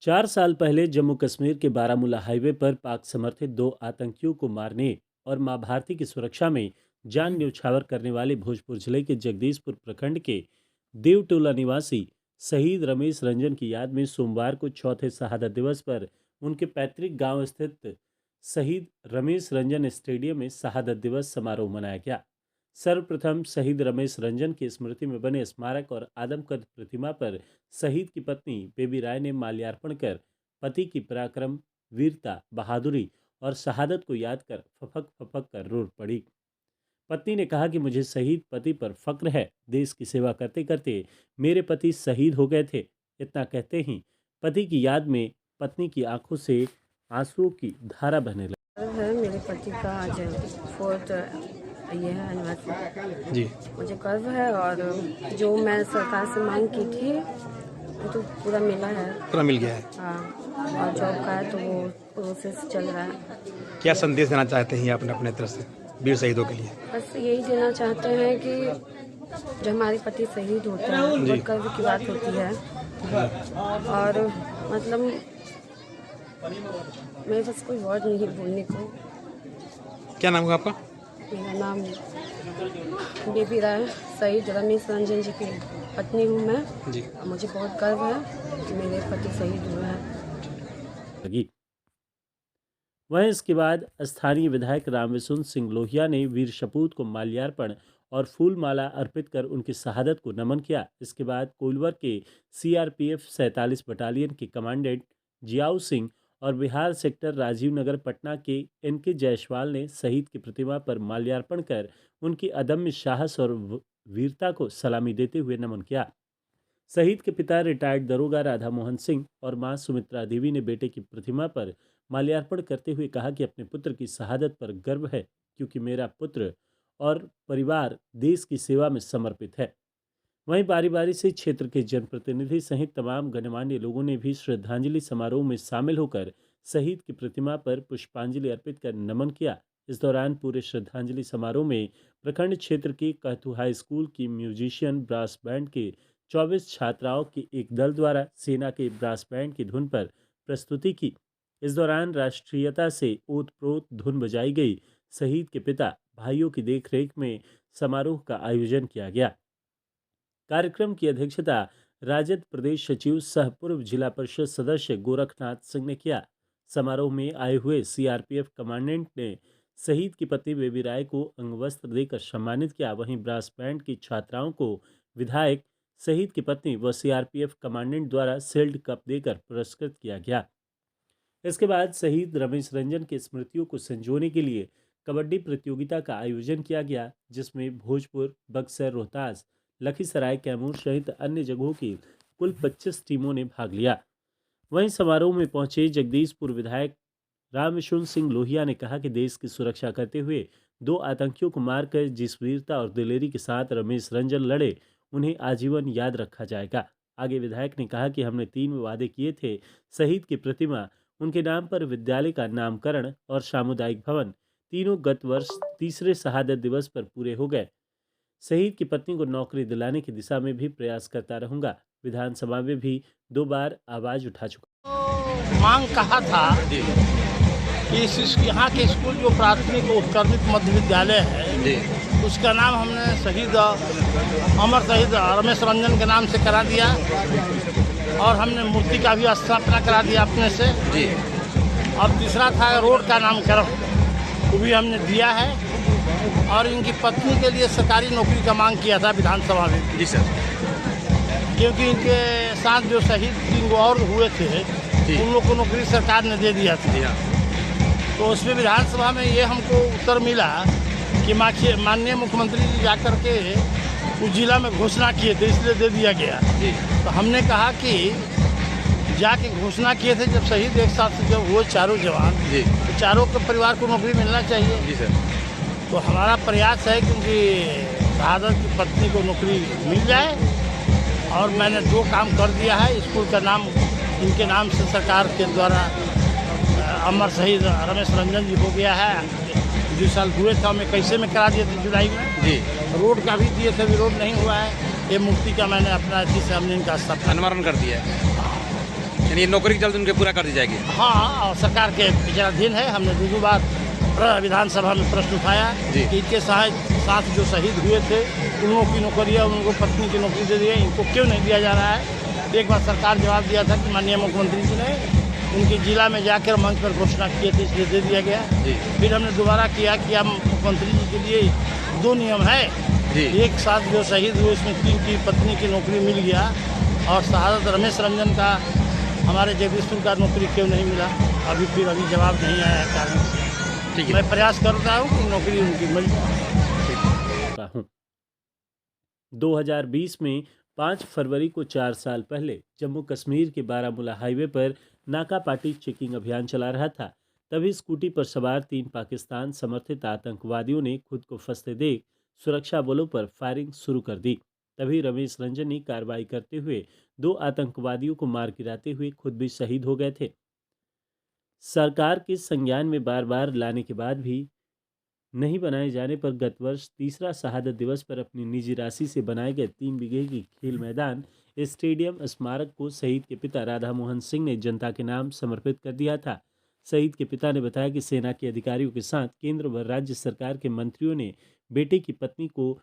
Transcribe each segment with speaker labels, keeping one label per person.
Speaker 1: 4 साल पहले जम्मू कश्मीर के बारामूला हाईवे पर पाक समर्थित 2 आतंकियों को मारने और मां भारती की सुरक्षा में जान न्यौछावर करने वाले भोजपुर जिले के जगदीशपुर प्रखंड के देवटोला निवासी शहीद रमेश रंजन की याद में सोमवार को चौथे शहादत दिवस पर उनके पैतृक गांव स्थित शहीद रमेश रंजन स्टेडियम में शहादत दिवस समारोह मनाया गया। सर्वप्रथम शहीद रमेश रंजन की स्मृति में बने स्मारक और आदमकद प्रतिमा पर शहीद की पत्नी बेबी राय ने माल्यार्पण कर पति की पराक्रम, वीरता, बहादुरी और शहादत को याद कर फपक फपक कर रो पड़ी। पत्नी ने कहा कि मुझे शहीद पति पर फक्र है। देश की सेवा करते करते मेरे पति शहीद हो गए थे। इतना कहते ही पति की याद में पत्नी की आंखों से आंसुओं की धारा बहने लगी।
Speaker 2: है मेरे पति का आज 4th ये है एनिवर्सरी जी। मुझे गर्व है और जो मैं सरकार से मांग की थी वो तो पूरा मिला है,
Speaker 3: पूरा मिल गया है।
Speaker 2: हाँ, और जॉब का है तो वो प्रोसेस चल रहा है।
Speaker 3: क्या संदेश देना चाहते हैं आपने अपने तरफ से वीर शहीदों के लिए?
Speaker 2: बस यही देना चाहते हैं कि जो हमारे पति शहीद होते हैं बहुत गर्व की बात होती है। और मतलब मेरे पास कोई वर्ड नहीं बोलने को।
Speaker 3: क्या नाम है आपका?
Speaker 2: मेरा नाम बेबी राय, शहीद रमेश रंजन जी की पत्नी हूँ मैं जी। मुझे बहुत गर्व है कि मेरे पति शहीद हुए हैं।
Speaker 1: वहीं इसके बाद स्थानीय विधायक रामविशुन सिंह लोहिया ने वीर सपूत को माल्यार्पण और फूल माला अर्पित कर उनकी शहादत को नमन किया। इसके बाद कोइलवर के CRPF 47 बटालियन के कमांडेंट जियाऊ सिंह और बिहार सेक्टर राजीव नगर पटना के NK जायसवाल ने शहीद की प्रतिमा पर माल्यार्पण कर उनकी अदम्य साहस और वीरता को सलामी देते हुए नमन किया। शहीद के पिता रिटायर्ड दरोगा राधा मोहन सिंह और मां सुमित्रा देवी ने बेटे की प्रतिमा पर माल्यार्पण करते हुए कहा कि अपने पुत्र की शहादत पर गर्व है, क्योंकि मेरा पुत्र और परिवार देश की सेवा में समर्पित है। वहीं बारी बारी से क्षेत्र के जनप्रतिनिधि सहित तमाम गणमान्य लोगों ने भी श्रद्धांजलि समारोह में शामिल होकर शहीद की प्रतिमा पर पुष्पांजलि अर्पित कर नमन किया। इस दौरान पूरे श्रद्धांजलि समारोह में प्रखंड क्षेत्र के कहतू हाई स्कूल की म्यूजिशियन ब्रास बैंड के 24 छात्राओं के एक दल द्वारा सेना के ब्रास बैंड की धुन पर प्रस्तुति की। इस दौरान राष्ट्रीयता से ओतप्रोत धुन बजाई गई। शहीद के पिता भाइयों की देखरेख में समारोह का आयोजन किया गया। कार्यक्रम की अध्यक्षता राजद प्रदेश सचिव सह पूर्व जिला परिषद सदस्य गोरखनाथ सिंह ने किया। समारोह में आए हुए CRPF कमांडेंट ने शहीद की पत्नी बेबी राय को अंगवस्त्र देकर सम्मानित किया। वहीं ब्रास बैंड की छात्राओं को विधायक, शहीद की पत्नी व CRPF कमांडेंट द्वारा शील्ड कप देकर पुरस्कृत किया गया। इसके बाद शहीद रमेश रंजन की स्मृतियों को संजोने के लिए कबड्डी प्रतियोगिता का आयोजन किया गया, जिसमें भोजपुर, बक्सर, रोहतास, लखीसराय, कैमूर सहित अन्य जगहों की कुल 25 टीमों ने भाग लिया। वहीं समारोह में पहुंचे जगदीशपुर विधायक रामविशुन सिंह लोहिया ने कहा कि देश की सुरक्षा करते हुए 2 आतंकियों को मारकर जिस वीरता और दिलेरी के साथ रमेश रंजन लड़े, उन्हें आजीवन याद रखा जाएगा। आगे विधायक ने कहा कि हमने 3 वादे किए थे। शहीद की प्रतिमा, उनके नाम पर विद्यालय का नामकरण और सामुदायिक भवन, तीनों गत वर्ष 3रे शहादत दिवस पर पूरे हो गए। शहीद की पत्नी को नौकरी दिलाने की दिशा में भी प्रयास करता रहूंगा। विधानसभा में भी 2 बार आवाज उठा चुका।
Speaker 4: मांग कहा था कि यहाँ के स्कूल जो प्राथमिक उत्कर्मित मध्य विद्यालय है उसका नाम हमने शहीद अमर शहीद रमेश रंजन के नाम से करा दिया और हमने मूर्ति का भी स्थापना करा दिया अपने से जी। अब तीसरा था रोड का नामकरण, वो भी हमने दिया है और इनकी पत्नी के लिए सरकारी नौकरी का मांग किया था विधानसभा में जी सर, क्योंकि इनके साथ जो शहीद 3 और हुए थे उन लोग को नौकरी सरकार ने दे दिया था। तो उसमें विधानसभा में ये हमको उत्तर मिला कि माननीय मुख्यमंत्री जी जाकर के उस जिला में घोषणा किए थे, इसलिए दे दिया गया। तो हमने कहा कि जाके घोषणा किए थे जब शहीद एक साथ जब हुए चारों जवान, तो चारों के परिवार को नौकरी मिलना चाहिए जी सर। तो हमारा प्रयास है क्योंकि शहादत की पत्नी को नौकरी मिल जाए और मैंने 2 काम कर दिया है। स्कूल का नाम इनके नाम से सरकार के द्वारा अमर शहीद रमेश रंजन जी हो गया है। जिस साल हुए थे हमें कैसे में करा दिए थे जुलाई में
Speaker 5: जी
Speaker 4: रोड का भी दिए थे, विरोध नहीं हुआ है। ये मुक्ति का मैंने अपना अथी से हमने इनका स्थापना।
Speaker 5: अनवरण कर दिया है, यानी ये नौकरी जल्द उनके पूरा कर दी जाएगी।
Speaker 4: हाँ, और सरकार के विचाराधीन है। हमने दो बार विधानसभा में प्रश्न उठाया
Speaker 5: जी।
Speaker 4: कि इनके साथ जो शहीद हुए थे उन लोगों की नौकरियाँ, उनको पत्नी की नौकरी दे दी है, इनको क्यों नहीं दिया जा रहा है। एक बार सरकार जवाब दिया था कि माननीय मुख्यमंत्री जी ने उनके जिला में जाकर मंच पर घोषणा किए थे, इसलिए दे दिया गया।
Speaker 5: जी
Speaker 4: फिर हमने दोबारा किया कि हम मुख्यमंत्री जी के लिए 2 नियम है।
Speaker 5: जी
Speaker 4: एक साथ जो शहीद हुए उसमें 3 की पत्नी की नौकरी मिल गया, और शहादत रमेश रंजन का हमारे जगदीशपुर का नौकरी क्यों नहीं मिला। अभी जवाब नहीं आया है कारण से।
Speaker 5: ठीक है।
Speaker 4: मैं प्रयास कर रहा हूँ कि नौकरी उनकी मिल
Speaker 1: का हूं। 2020 में 5 फरवरी को 4 साल पहले जम्मू कश्मीर के बारामूला हाईवे पर नाका पाटी चेकिंग अभियान चला रहा था। तभी स्कूटी पर सवार 3 पाकिस्तान समर्थित आतंकवादियों ने खुद को फंसते देख सुरक्षा बलों पर फायरिंग शुरू कर दी। तभी रमेश रंजन ने कार्रवाई करते हुए 2 आतंकवादियों को मार गिराते हुए खुद भी शहीद हो गए थे। सरकार के संज्ञान में बार बार लाने के बाद भी नहीं बनाए जाने पर गत वर्ष तीसरा शहादत दिवस पर अपनी निजी राशि से बनाए गए 3 बीघे की खेल मैदान स्टेडियम स्मारक को शहीद के पिता राधा मोहन सिंह ने जनता के नाम समर्पित कर दिया था। शहीद के पिता ने बताया कि सेना के अधिकारियों के साथ केंद्र व राज्य सरकार के मंत्रियों ने बेटे की पत्नी को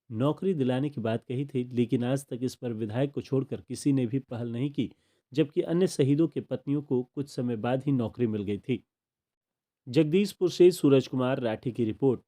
Speaker 1: नौकरी दिलाने की बात कही थी, लेकिन आज तक इस पर विधायक को छोड़कर किसी ने भी पहल नहीं की, जबकि अन्य शहीदों के पत्नियों को कुछ समय बाद ही नौकरी मिल गई थी। जगदीशपुर से सूरज कुमार राठी की रिपोर्ट।